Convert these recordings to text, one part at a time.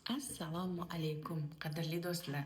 Assalomu alaykum, qadrli do'stlar.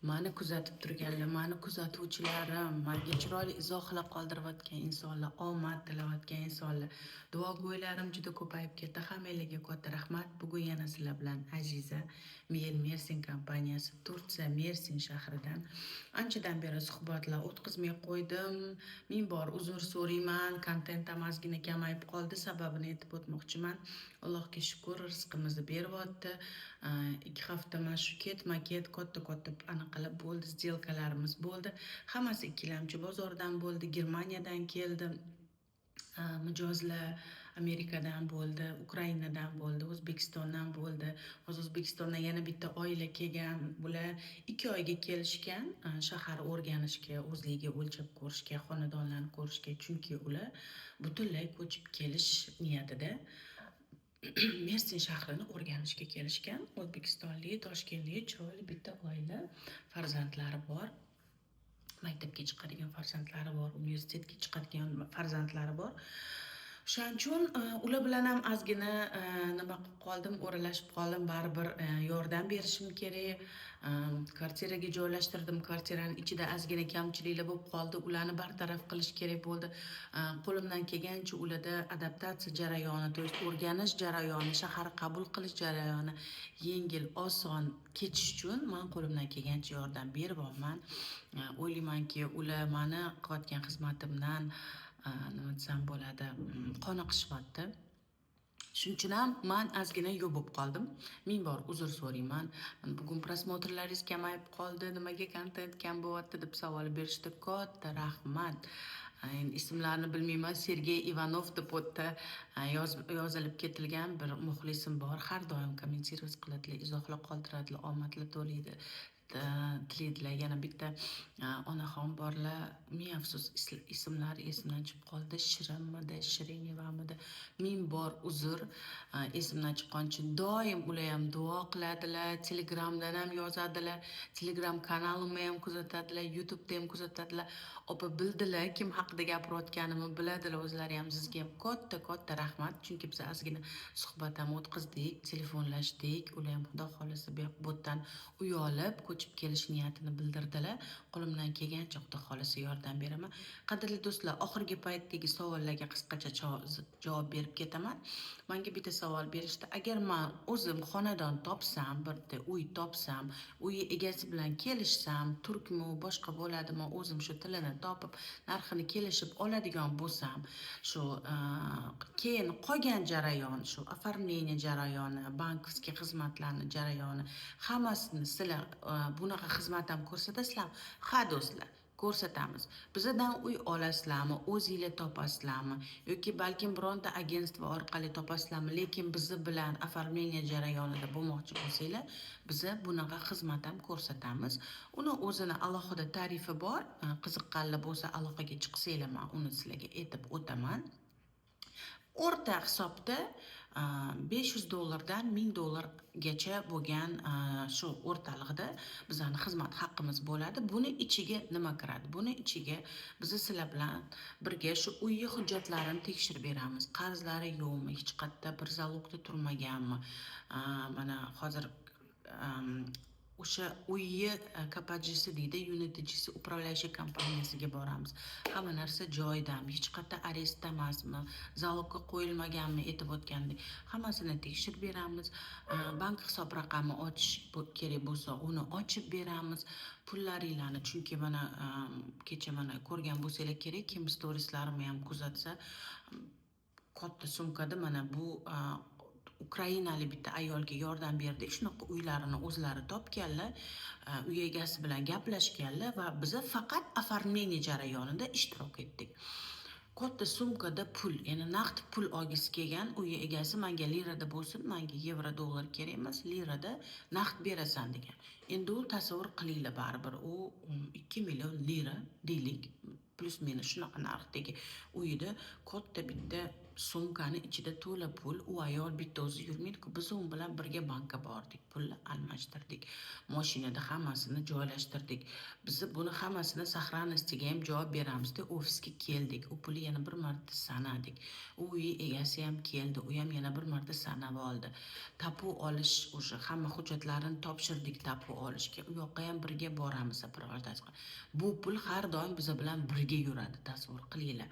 Mani kuzatib turganlar, mani kuzatuvchilarim, menga chiroyli izohlar qoldirayotgan insonlar, omad tilayotgan insonlar, duogo'ylarim juda ko'payib ketdi. Hammanglarga katta rahmat. Bugun yana sizlar bilan Aziza Mersin kompaniyasi Tursiya Mersin shahridan anchadan beri suhbatlar o'tkazmay qo'ydim. Ming bor uzr so'rayman. Kontentim ozgina kamayib qoldi. Sababini aytib o'tmoqchiman. Allohga shukr, rizqimizni beryapti. 2 hafta mana shu ketma-ket katta anaqalar bo'ldi, сделкаlarimiz bo'ldi. Hammasi ikkilamchi bozordan bo'ldi, Germaniyadan keldi. Mijozlar Amerikadan bo'ldi, Ukrainadan bo'ldi, O'zbekistondan bo'ldi. Hozir O'zbekistondan yana bitta oila kelgan. Bular 2 oyga kelishgan, shahar o'rganishga, o'zligiga o'lchab ko'rishga, xonadonlarni ko'rishga, chunki ular butunlay ko'chib kelish niyatida Mersin shahrini o'rganishga kelishgan. O'zbekistonlik, Toshkentlik chiroyli bitta oila, farzandlari bor. Maktabga chiqadigan farzandlari bor, universitetga chiqadigan farzandlari bor. O'shaning uchun ular bilan ham ozgina nima qilib qoldim, o'ralashib qoldim. Baribir yordam berishim kerak. Kvartiraga joylashtirdim. Kvartiraning ichida ozgina kamchiliklar bo'lib qoldi. Ularni bartaraf qilish kerak bo'ldi. Qo'limdan kelgancha ularda adaptatsiya jarayoni, to есть o'rganish jarayoni, shahar qabul qilish jarayoni yengil, oson kechish uchun men qo'limdan kelgancha yordam beryapman. O'ylaymanki, ular meni qilayotgan xizmatimdan nima desam bo'ladi, qoniqishyapti. Shuning uchun ham men ozgina yo'q bo'lib qoldim. Ming bor uzr so'rayman. Bugun prosmotrlaringiz kamayib qoldi, nimaga kontent kam bo'lyapti deb savol berishdi. Katta rahmat. Ismlarini bilmayman. Sergey Ivanov deb o'tda yozilib ketilgan bir muxlisim bor. Har doim kommentariy qiladilar, izohlar qoldiradilar, omadlar tilaydilar. Yana bitta onaxon borlar. Ming afsus, ismlari esimdan chiqib qoldi. Shirinmidi, Shirinevamidi. Ming bor uzr. Esimdan chiqqan uchun doim ular ham duo qiladilar. Telegramdan ham yozadilar. Telegram kanalimni ham kuzatadilar, YouTube'da ham kuzatadilar. Opa bildilar, kim haqida gapirayotganimni biladilar o'zlari ham. Sizga ham katta rahmat. Chunki biz ozgina suhbat ham o'tkazdik, telefonlashdik. Ular ham xudo xolasa bo'tdan uyolib ko'chib kelish niyatini bildirdilar. Qo'limdan kelgancha xudo xolasa yordam beraman. Qadrli do'stlar, oxirgi paytdagi savollarga qisqacha javob berib ketaman. Menga bitta savol berishdi. Agar men o'zim xonadon topsam, bitta uy topsam, uy egasi bilan kelishsam, turkmi, boshqa bo'ladimi, o'zim shu tilini topib, narxini kelishib oladigan bo'lsam, shu keyin qolgan jarayon, shu оформление jarayoni, bankovskiy xizmatlarni jarayoni, hammasini sizlar bunaqa xizmat ham ko'rsatasizlarmi? Ha do'stlar, ko'rsatamiz. Bizdan uy olasizlarmi, o'zingizlar topasizlarmi yoki balkim bironta agentство orqali topasizlarmi, lekin bizi bilan оформление jarayonida bo'lmoqchi bo'lsanglar, biz bunaqa xizmat ham ko'rsatamiz. Uni o'zini alohida tarifi bor. Qiziqqanlar bo'lsa aloqaga chiqsanglar, men uni sizlarga aytib o'taman. O'rta hisobda $500 dan $1000 bo'lgan shu o'rtalig'ida bizning xizmat haqqimiz bo'ladi. Buni ichiga nima kiradi? Buni ichiga biz sizlar bilan birga shu uy hujjatlarini tekshirib beramiz. Qarzlari yo'qmi, hech qayerda bir zalogda turmaganmi? Mana hozir o'sha uyni kapajisi deydi, yöneticisi, управляющий kompaniyasiga boramiz. Hamma narsa joyidami, hech qayerda arestda emasmi, zalogga qo'yilmaganmi, aytib o'tgandek, hammasini tekshirib beramiz. Bank hisob raqami ochish kerak bo'lsa, uni ochib beramiz. Pullaringlarni, chunki mana kecha mana ko'rgan bo'lsanglar kerak, kim storieslarimni ham kuzatsa, katta sumkada mana bu Ukrainalik bitta ayolga yordam berdik. Shunaqa uylarini o'zlari topganlar, uy egasi bilan gaplashganlar va biz faqat оформление jarayonida ishtirok etdik. Katta sumkada pul, ya'ni naqd pul olgisi kelgan uy egasi, menga lirada bo'lsin, menga yevro, dollar kerak emas, lirada naqd berasan degan. Endi u tasavvur qilinglar, baribir u 2 million lira deylik, plus minus shunaqa narxdagi uyda katta bitta sumkani ichida to'la pul, u ayol bitta o'zi yurmaydi-ku, biz u bilan birga bankka bordik, pulni almashtirdik, mashinada hammasini joylashtirdik. Biz buni hammasini sahranasiga ham javob beramiz deb ofisga keldik. U pulni yana bir marta sanadik. U uy egasi ham keldi, u ham yana bir marta sanab oldi. Tapu olish o'sha hamma hujjatlarini topshirdik tapu olishga. U yoqqa ham birga boramiz soprovождать. Bu pul har doim biz bilan birga yuradi, tasavvur qilinglar.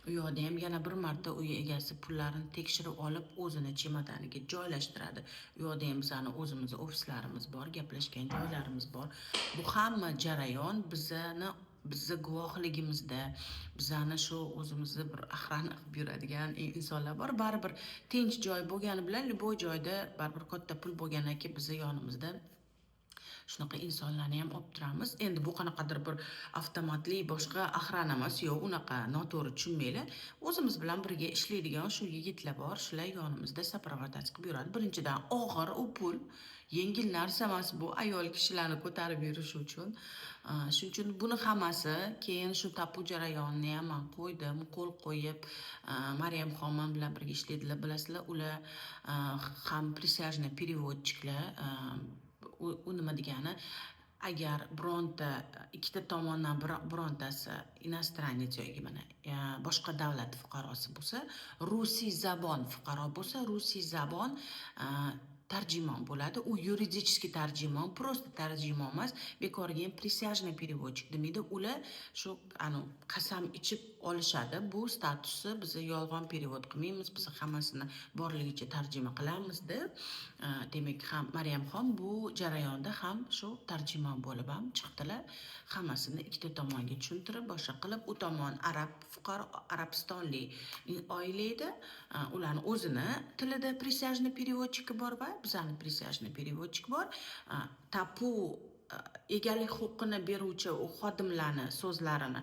U yoqda ham yana bir marta uy egasi pullarini tekshirib olib o'zini chemadaniga joylashtiradi. U yoqda ham bizani o'zimizni ofislarimiz bor, gaplashgan joylarimiz bor. Bu hamma jarayon bizni guvohligimizda, bizani shu o'zimizni bir охрана qilib yuradigan insonlar bor. Baribir tinch joy bo'lgani bilan любой joyda baribir katta pul bo'lgandan keyin bizni yonimizda shunaqa insonlarni ham olib turamiz. Endi bu qanaqadir bir avtomatli boshqa охрана emas, yo'q, unaqa noto'g'ri tushunmanglar. O'zimiz bilan birga ishlaydigan shu yigitlar bor, shular yonimizda soprovождать qilib yuradi. Birinchidan og'ir u pul, yengil narsa emas bu ayol kishilarni ko'tarib yurish uchun. Shuning uchun buni hammasi keyin shu tapu jarayonini ham men qo'ydim, qo'l qo'yib, Maryamxon bilan birga ishlaydilar, bilasizlar, ular ham присяжный переводчикlar. U nima degani, agar bironta ikkita tomondan birontasi иностранец yoki mana boshqa davlat fuqarosi bo'lsa, rusiy zabon fuqaro bo'lsa, rusiy zabon tarjimon bo'ladi. U yuridiический tarjimon, просто tarjimon emas, bekorga ham присяжный переводчик demaydi. Ular shu qasam ichib olishadi. Bu statusi, biz yolg'on perevod qilmaymiz, biz hammasini borligicha tarjima qilamiz deb. Demak, ham Maryamxon bu jarayonda ham shu tarjimon bo'lib ham chiqdilar. Hammasini ikkita tomonga tushuntirib, boshqa qilib, u tomon arab fuqaro, arabistonlik oila edi. Ularni o'zini tilida присяжный переводчик bor va bizani присяжный переводчик bor. Tapu egalik huquqini beruvchi u xodimlarni so'zlarini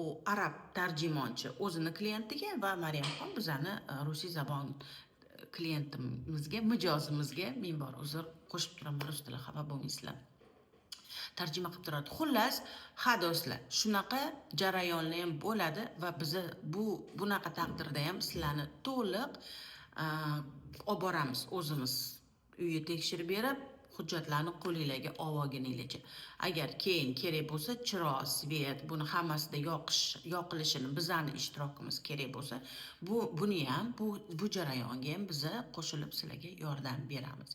u arab tarjimonchi o'zini klientiga va Maryamxon bizani rusiy zabon klientimizga, mijozimizga ming bor uzr qo'shib turaman, rus tili xafa bo'lmaysizlar, tarjima qilib turadi. Xullas, ha do'stlar, shunaqa jarayonlar ham bo'ladi va biz bunaqa taqdirda ham sizlarni to'liq olib boramiz o'zimiz uyga tekshirib berib, hujjatlarni qo'linglarga olganinglarcha. Agar keyin kerak bo'lsa, chiroq, svet, buni hammasida yoqilishini bizani ishtirokimiz kerak bo'lsa, buni ham bu jarayonga ham biz qo'shilib sizlarga yordam beramiz.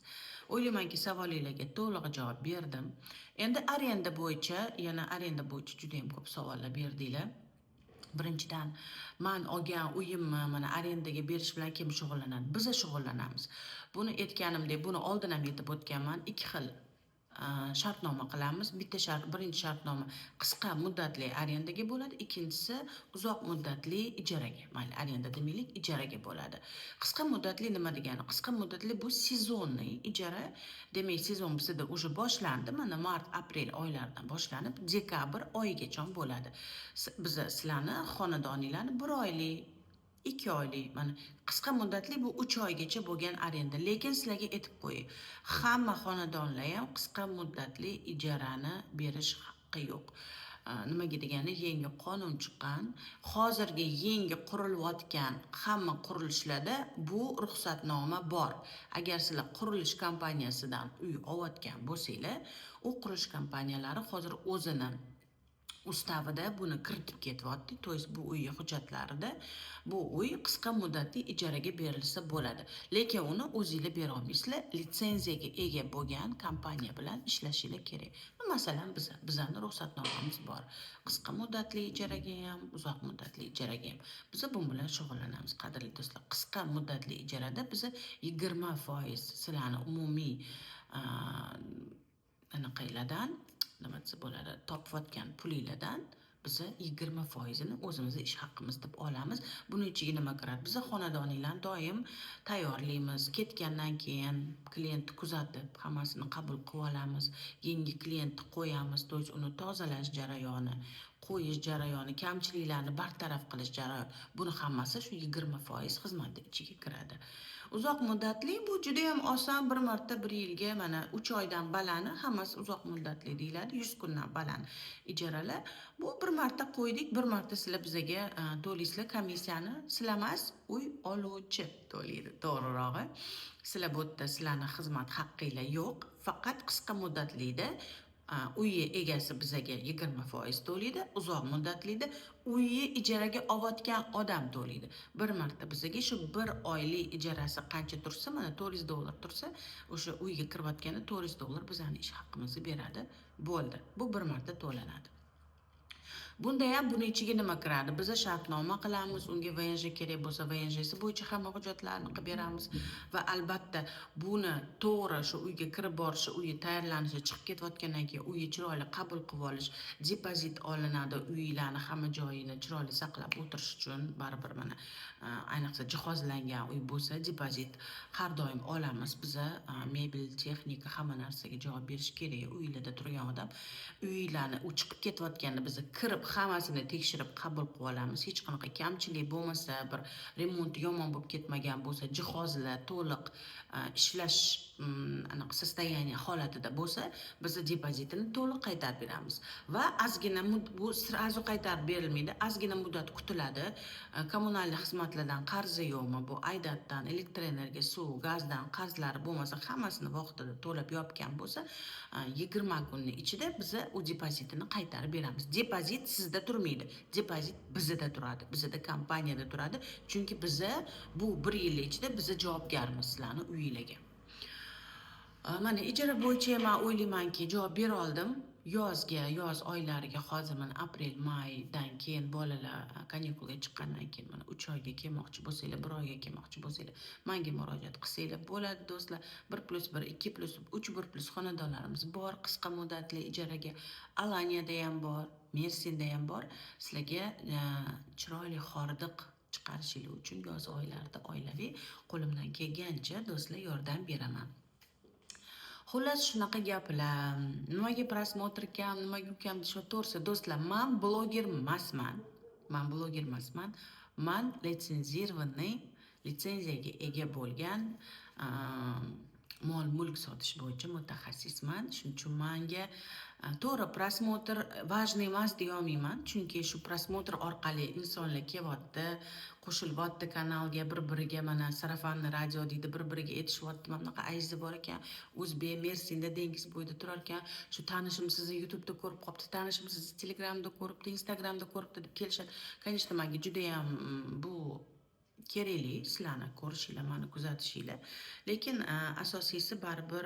O'ylaymanki, savolinglarga to'liq javob berdim. Endi arenda bo'yicha juda ham ko'p savollar berdinglar. Birinchidan, men olgan uyimni mana arendaga berish bilan kim shug'ullanadi? Biz shug'ullanamiz. Buni aytganimdek, buni oldin ham aytib o'tganman. Ikki xil shartnoma qilamiz. Birinchi shartnoma qisqa muddatli arendaga bo'ladi, ikkinchisi uzoq muddatli ijaraga. Mayli, arenda demaylik, ijaraga bo'ladi. Qisqa muddatli nima degani? Qisqa muddatli bu sezonniy ijara. Demak, sezon bizda уже boshlandi. Mana mart, aprel oylaridan boshlanib, dekabr oyigacha bo'ladi. Biz sizlarni xonadoninglarni 1 oylik, 2 oylik, mana qisqa muddatli bu 3 oygacha bo'lgan arenda. Lekin sizlarga aytib qo'ying, hamma xonadonlar ham qisqa muddatli ijarani berish haqqi yo'q. Nimaga deganda, yangi qonun chiqqan, hozirgi yangi qurilayotgan hamma qurilishlarda bu ruxsatnoma bor. Agar sizlar qurilish kompaniyasidan uy olayotgan bo'lsanglar, u qurilish kompaniyalari hozir o'zini ustavida buni kiritib ketyapti. To есть bu uy hujjatlarida bu uy qisqa muddatli ijaraga berilsa bo'ladi. Lekin uni o'zingizlar bera olmaysizlar, litsenziyaga ega bo'lgan kompaniya bilan ishlashingiz kerak. Masalan, bizning ruxsatnomamiz bor. Qisqa muddatli ijaraga ham, uzoq muddatli ijaraga ham. Biz bu bilan shug'ullanamiz, qadrli do'stlar. Qisqa muddatli ijarada biz 20% sizlarni umumiy anaqalardan nima desa bo'ladi, topayotgan pulinglardan biz 20%ni o'zimizning ish haqqimiz deb olamiz. Buning ichiga nima kiradi? Biz xonadoninglarni doim tayyorlaymiz. Ketgandan keyin klientni kuzatib, hammasini qabul qilib olamiz. Yangi klientni qo'yamiz, to есть uni tozalash jarayoni, qo'yish jarayoni, kamchiliklarni bartaraf qilish jarayoni, buni hammasi shu 20% xizmatni ichiga kiradi. Uzoq muddatli bu juda ham oson, bir marta bir yilga mana 3 oydan balani hammasi uzoq muddatli deyiladi, 100 kundan baland ijaralar. Bu bir marta qo'ydik, bir marta sizlar bizaga to'laysizlar komissiyani, sizlar emas, uy oluvchi to'laydi to'g'rirog'i. Sizlar bu yerda sizlarni xizmat haqqinglar yo'q, faqat qisqa muddatlida uyi egasi bizaga 20% to'laydi, uzoq muddatlida uyni ijaraga olayotgan odam to'laydi. Bir marta bizaga shu bir oylik ijarasi qancha tursa, mana $400 tursa, o'sha uyga kirayotganda $400 bizani ish haqqimizni beradi. Bo'ldi. Bu bir marta to'lanadi. Bunda ham buni ichiga nima kiradi? Biz shartnoma qilamiz, unga VNJ kerak bo'lsa VNJsi bo'yicha hamma hujjatlarni qilib beramiz va albatta buni to'g'ri shu uyga kirib borishi, uyi tayyorlanishi, chiqib ketayotgandan keyin uyi chiroyli qabul qilib olish, depozit olinadi, uylarni hamma joyini chiroyli saqlab o'tirish uchun baribir mana ayniqsa jihozlangan uy bo'lsa depozit har doim olamiz. Biza mebel, texnika hamma narsaga javob berish kerak. Uylarda turgan odam uylarni u chiqib ketayotganda biz kirib hammasini tekshirib qabul qilib olamiz. Hech qanaqa kamchilik bo'lmasa, bir remont yomon bo'lib ketmagan bo'lsa, jihozlar to'liq ishlash anaqa sostoяние holatida bo'lsa, biz depozitini to'liq qaytarib beramiz. Va ozgina bu srazu qaytarib berilmaydi, ozgina muddat kutiladi. Kommunal xizmatlardan qarzi yo'qmi, bu aidatdan, elektr energiya, suv, gazdan qarzlari bo'lmasa, hammasini vaqtida to'lab yopgan bo'lsa, 20 kunning ichida biz u depozitini qaytarib beramiz. Depozit sizda turmaydi, depozit bizda turadi, bizda kompaniyada turadi. Chunki biz bu 1 yil ichida biz javobgarmiz sizlarning uyingizga. Mana ijara bo'yicha men o'ylaymanki javob bera oldim. Yoz oylariga hozir mana aprel, maydan keyin bolalar kanikuliga chiqqandan keyin mana 3 oyga kelmoqchi bo'lsanglar, 1 oyga kelmoqchi bo'lsanglar, menga murojaat qilsanglar bo'ladi do'stlar. 1+1, 2+3, 1+ xonadonlarimiz bor, qisqa muddatli ijaraga. Alaniyada ham bor, Mersinda ham bor. Sizlarga chiroyli xordiq chiqarishingiz uchun yoz oylarida oilaviy qo'limdan kelgancha do'stlar yordam beraman. Xullas shunaqa gaplar. Nimaga prosmotr kam, nimaga ukam deyishaversa, do'stlar, men bloger emasman. Men litsenziyaga ega bo'lgan mol-mulk sotish bo'yicha mutaxassisman. Shuning uchun menga to'g'ri prosmotr важный emas deya olmayman, chunki shu prosmotr orqali insonlar kelyapti, qo'shilyapti kanalga, bir-biriga mana sarafanni radio deydi, bir-biriga aytishyapti. Mana bunaqa ayizi bor ekan, O'zbek Mersinda dengiz bo'yida turar ekan, shu tanishim sizni YouTube'da ko'rib qopti, tanishim sizni Telegramda ko'ribdi, Instagramda ko'ribdi deb kelishadi. Конечно, menga juda ham bu kerakli sizlarni ko'rishinglar, meni kuzatishinglar. Lekin asosiysi baribir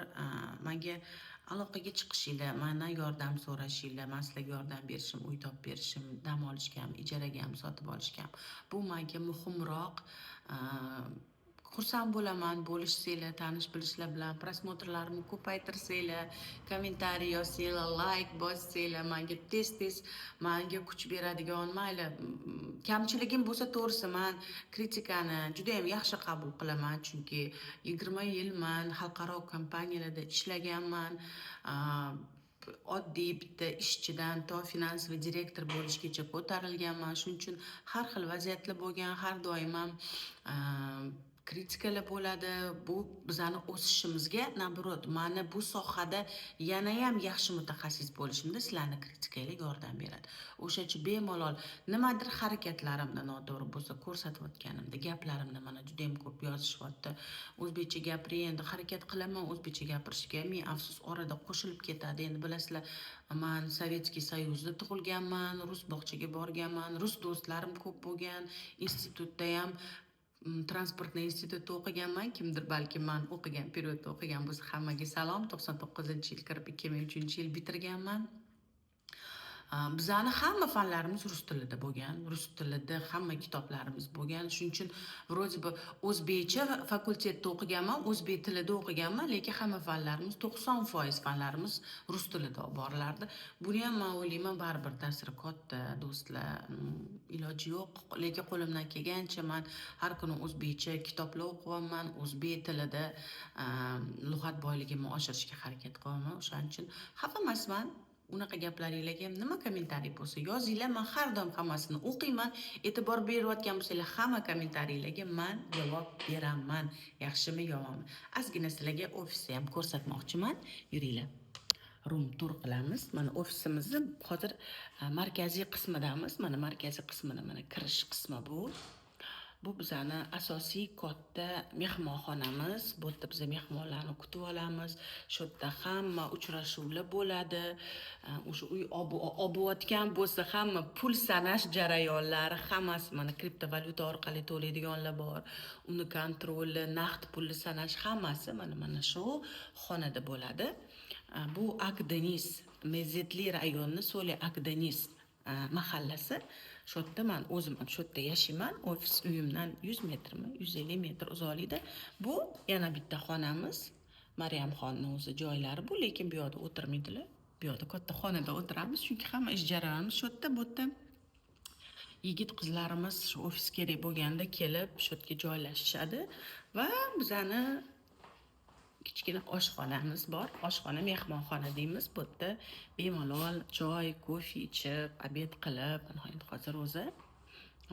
menga aloqaga chiqishinglar, mendan yordam so'rashinglar, men sizlarga yordam berishim, uy topib berishim, dam olishga ham, ijaraga ham sotib olishga ham. Bu menga muhimroq. Xursand bo'laman bo'lishsanglar, tanish bilishlar bilan, prosmotrlarimni ko'paytirsanglar, kommentariy yozsanglar, like bossanglar, menga tez menga kuch beradigan, mayli kamchiligim bo'lsa to'g'risi men kritikani juda ham yaxshi qabul qilaman, chunki 20 yil men xalqaro kompaniyalarda ishlaganman. Oddiy bitta ishchidan to finansiy direktor bo'lishgacha ko'tarilganman. Shuning uchun har xil vaziyatlar bo'lgan, har doim ham kritikalar bo'ladi. Bu bizani o'sishimizga, nabrot, meni bu sohada yana ham yaxshi mutaxassis bo'lishimda sizlarning kritikanglar yordam beradi. O'shacha bemalol nimadir harakatlarimda noto'g'ri bo'lsa ko'rsatayotganimda, gaplarimda mana juda ham ko'p yozishyapti. O'zbekcha gapiring, endi harakat qilaman o'zbekcha gapirishga. Men afsus orada qo'shilib ketadi. Endi bilasizlar, men Sovetskiy Soyuzda tug'ilganman, rus bog'chaga borganman, rus do'stlarim ko'p bo'lgan, institutda ham transportni institutda o'qiganman. Kimdir balki men o'qigan periodda o'qigan bo'lsa, hammaga salom. 99-yil kirib 2003-yil bitirganman. Bizani hamma fanlarimiz rus tilida bo'lgan, rus tilida hamma kitoblarimiz bo'lgan. Shuning uchun вроде бы o'zbekcha fakultetda o'qiganman, o'zbek tilida o'qiganman, lekin hamma fanlarimiz 90% fanlarimiz rus tilida olib borilardi. Buni ham men o'ylayman baribir ta'siri katta, do'stlar. Iloji yo'q, lekin qo'limdan kelgancha men har kuni o'zbekcha kitoblar o'qiyman, o'zbek tilida lug'at boyligimni oshirishga harakat qilaman. O'shaning uchun xafa emasman. unaqa gaplaringlarga ham nima kommentariy bo'lsa yozinglar, man har doim hammasini o'qiyman. E'tibor berayotgan bo'lsanglar hamma kommentariylarga man javob beraman. Yaxshimi, yomonmi? Ozgina sizlarga ofisni ham ko'rsatmoqchiman. Yuringlar. Room tur qilamiz. Mana ofisimizni hozir markaziy qismidamiz. Mana markaziy qismida mana kirish qismi bu. Bu bizani asosiy katta mehmonxonamiz. Bu yerda biz mehmonlarni kutib olamiz. Shu yerda hamma uchrashuvlar bo'ladi. O'sha uy obuvatgan bo'lsa hamma pul sanash jarayonlari hammasi mana kriptovalyuta orqali to'laydiganlar bor. Uni kontroli, naqd pulni sanash hammasi mana shu xonada bo'ladi. Bu Akdenis, Mezzetli rayoni Soli Akdenis mahallasi. Shu yerda men o'zim shu yerda yashayman. Ofis uyimdan 100 metrmi, 150 metr uzoqlikda. Bu yana bitta xonamiz. Maryamxonning o'zi joylari bu, lekin bu yerda o'tirmaydilar. Bu yerda katta xonada o'tiramiz, chunki hamma ish jarayonimiz shu yerda. Bu yerda yigit qizlarimiz shu ofis kerak bo'lganda kelib shu yerga joylashishadi va bizani kichkina oshxonamiz bor. Oshxona mehmonxona deymiz. Bu yerda bemalol choy, kofe ichib, obed qilib, hozir o'zi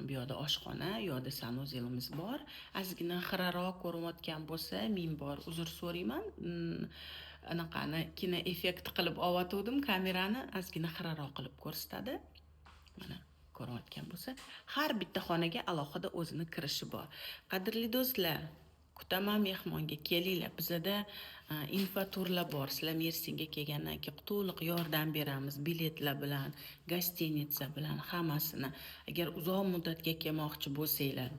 bu yerda oshxona, bu yerda sanuzelimiz bor. Ozgina xiraroq ko'rinayotgan bo'lsa, ming bor uzr so'rayman. Anaqani kino effekt qilib olgandim kamerani, ozgina xiraroq qilib ko'rsatadi. Mana ko'rinayotgan bo'lsa, har bitta xonaga alohida o'zini kirishi bor. Qadrli do'stlar, kutaman mehmonga, kelinglar. Bizada infoturlar bor. Sizlar Mersinga kelgandan keyin to'liq yordam beramiz, biletlar bilan, gostinitsa bilan hammasini. Agar uzoq muddatga kelmoqchi bo'lsanglar,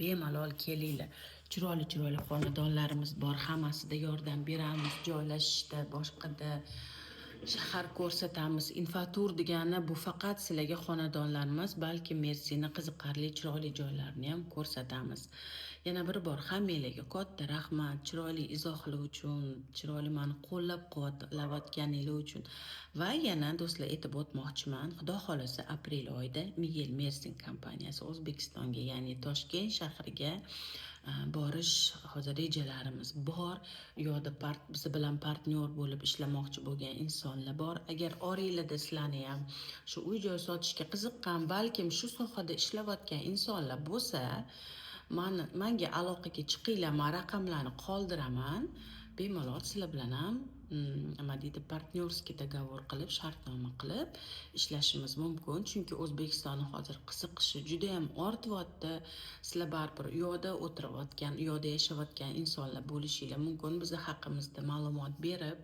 bemalol kelinglar. Chiroyli xonadonlarimiz bor, hammasida yordam beramiz, joylashishda, boshqada shahar ko'rsatamiz. Infotur degani bu faqat sizlarga xonadonlar emas, balki Mersinning qiziqarli, chiroyli joylarini ham ko'rsatamiz. Yana bir bor hammanglarga katta rahmat, chiroyli izohlar uchun, chiroyli meni qo'llab-quvvatlayotganinglar uchun. Va yana do'stlar aytib o'tmoqchiman, Xudo xolasa aprel oyida Miguel Mersin kompaniyasi O'zbekistonga, ya'ni Toshkent shahriga borish hozir rejalarimiz bor. Yo'da biz bilan partnyor bo'lib ishlamoqchi bo'lgan insonlar bor. Agar oranglarda sizlarni ham shu uy joy sotishga qiziqqan, balkim shu sohada ishlayotgan insonlar bo'lsa, menga aloqaga chiqinglar, men raqamlarni qoldiraman. Bemalol sizlar bilan ham nima deydi, partnyorskiy dogovor qilib, shartnoma qilib ishlashimiz mumkin. Chunki O'zbekistonning hozir qiziqishi juda ham ortyapti. Sizlar baribir u yoqda o'tirayotgan, u yoqda yashayotgan insonlar bo'lishinglar mumkin. Bizni haqimizda ma'lumot berib,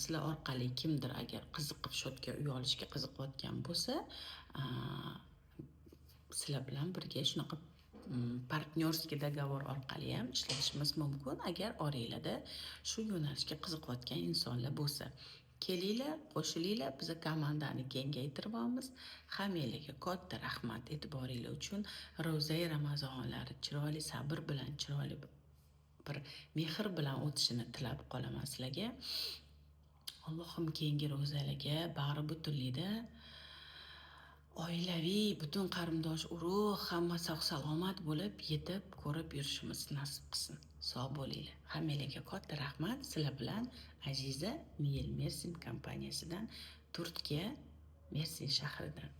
sizlar orqali kimdir agar qiziqib shu yerga uy olishga qiziqayotgan bo'lsa, sizlar bilan birga shunaqa partnyorskiy dogovor orqali ham ishlashimiz mumkin. Agar oranglarda shu yo'nalishga qiziqayotgan insonlar bo'lsa, kelinglar, qo'shilinglar, biz komandani kengaytiramiz. Hammanglarga katta rahmat e'tiboringlar uchun. Ro'za Ramazonlari chiroyli sabr bilan, chiroyli bir mehr bilan o'tishini tilab qolaman sizlarga. Allohim keyingi ro'zalarga bag'ri butunlikda oilaviy butun qarindosh urug' hamma sog' salomat bo'lib yetib ko'rib yurishimiz nasib qilsin. Sog' bo'linglar. Hammanglarga katta rahmat. Sizlar bilan Aziza Miguel Mersin kompaniyasidan, Turkiya Mersin shahridan.